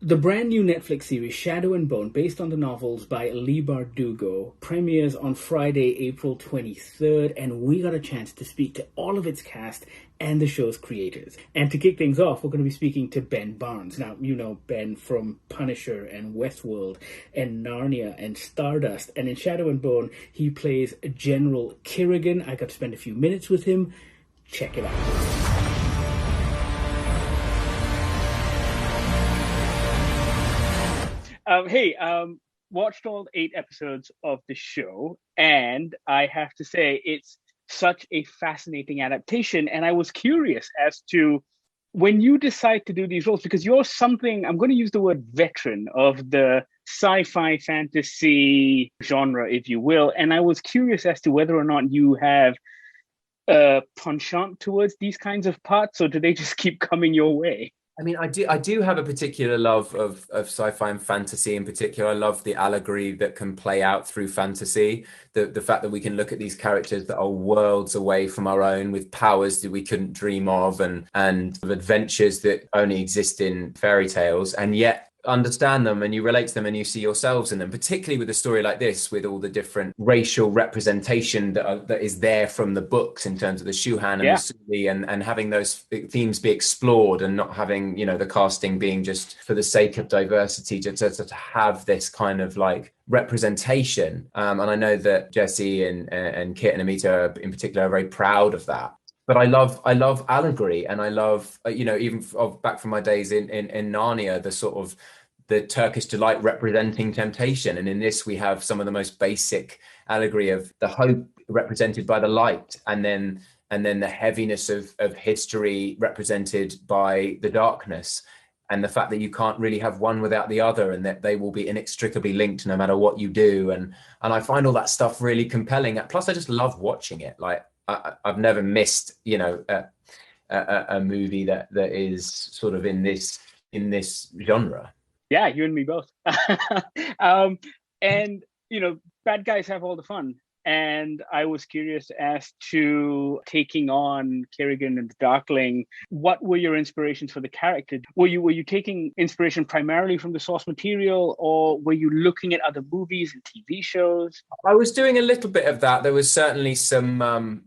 The brand new Netflix series Shadow and Bone, based on the novels by Leigh Bardugo, premieres on Friday, April 23rd, and we got a chance to speak to all of its cast and the show's creators. And to kick things off, we're going to be speaking to Ben Barnes. Now, you know Ben from Punisher and Westworld and Narnia and Stardust. And in Shadow and Bone, he plays General Kirigan. I got to spend a few minutes with him. Check it out. Watched all 8 episodes of the show, and I have to say it's such a fascinating adaptation. And I was curious as to when you decide to do these roles, because you're something, I'm going to use the word veteran of the sci-fi fantasy genre, if you will. And I was curious as to whether or not you have a penchant towards these kinds of parts, or do they just keep coming your way? I mean, I do have a particular love of sci-fi and fantasy in particular. I love the allegory that can play out through fantasy. The fact that we can look at these characters that are worlds away from our own, with powers that we couldn't dream of, and adventures that only exist in fairy tales, and yet understand them and you relate to them and you see yourselves in them, particularly with a story like this, with all the different racial representation that is there from the books in terms of the Shuhan and the Suli, and having those themes be explored, and not having, you know, the casting being just for the sake of diversity, just to have this kind of like representation. And I know that Jesse and Kit and Amita in particular are very proud of that. But I love allegory, and I love, even back from my days in Narnia, the sort of the Turkish delight representing temptation. And in this, we have some of the most basic allegory of the hope represented by the light, and then the heaviness of history represented by the darkness, and the fact that you can't really have one without the other, and that they will be inextricably linked no matter what you do. And I find all that stuff really compelling. Plus, I just love watching it. Like, I've never missed, a movie that is sort of in this genre. Yeah, you and me both. And bad guys have all the fun. And I was curious as to taking on Kirigan and the Darkling. What were your inspirations for the character? Were you taking inspiration primarily from the source material, or were you looking at other movies and TV shows? I was doing a little bit of that. There was certainly some.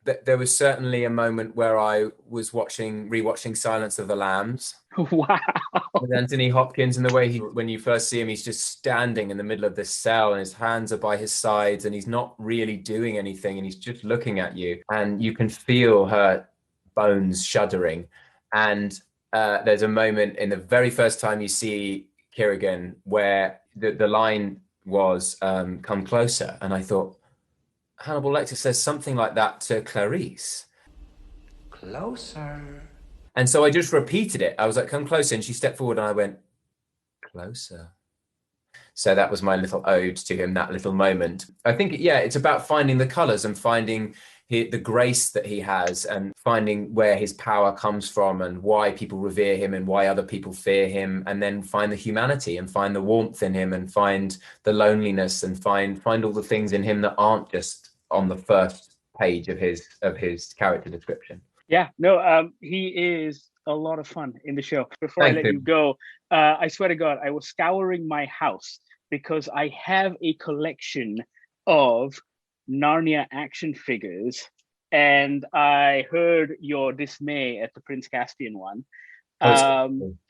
There was certainly a moment where I was rewatching Silence of the Lambs. Wow. With Anthony Hopkins, and the way when you first see him, he's just standing in the middle of this cell and his hands are by his sides and he's not really doing anything and he's just looking at you, and you can feel her bones shuddering. And there's a moment in the very first time you see Kirigan where the line was, "Come closer," and I thought, Hannibal Lecter says something like that to Clarice. Closer. And so I just repeated it. I was like, "Come closer." And she stepped forward and I went, "Closer." So that was my little ode to him, that little moment. I think, it's about finding the colors and finding the grace that he has, and finding where his power comes from and why people revere him and why other people fear him, and then find the humanity and find the warmth in him and find the loneliness and find all the things in him that aren't just on the first page of his character description. He is a lot of fun in the show. Before I let you go, I swear to God, I was scouring my house because I have a collection of Narnia action figures, and I heard your dismay at the Prince Caspian one.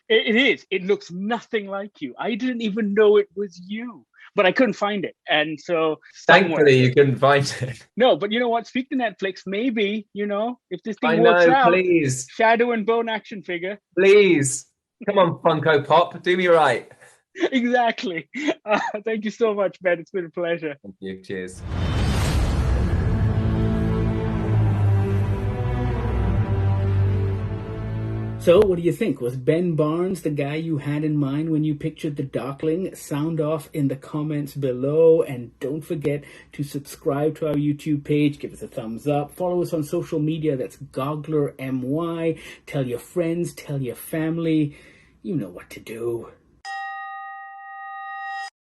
It looks nothing like you. I didn't even know it was you, but I couldn't find it. And so thankfully you couldn't find it. No, but you know what? Speak to Netflix. Maybe, if this thing works out, please. Shadow and Bone action figure. Please. Come on, Funko Pop. Do me right. Exactly. Thank you so much, Ben. It's been a pleasure. Thank you. Cheers. So, what do you think? Was Ben Barnes the guy you had in mind when you pictured the Darkling? Sound off in the comments below, and don't forget to subscribe to our YouTube page. Give us a thumbs up. Follow us on social media. That's GogglerMY. Tell your friends, tell your family. You know what to do.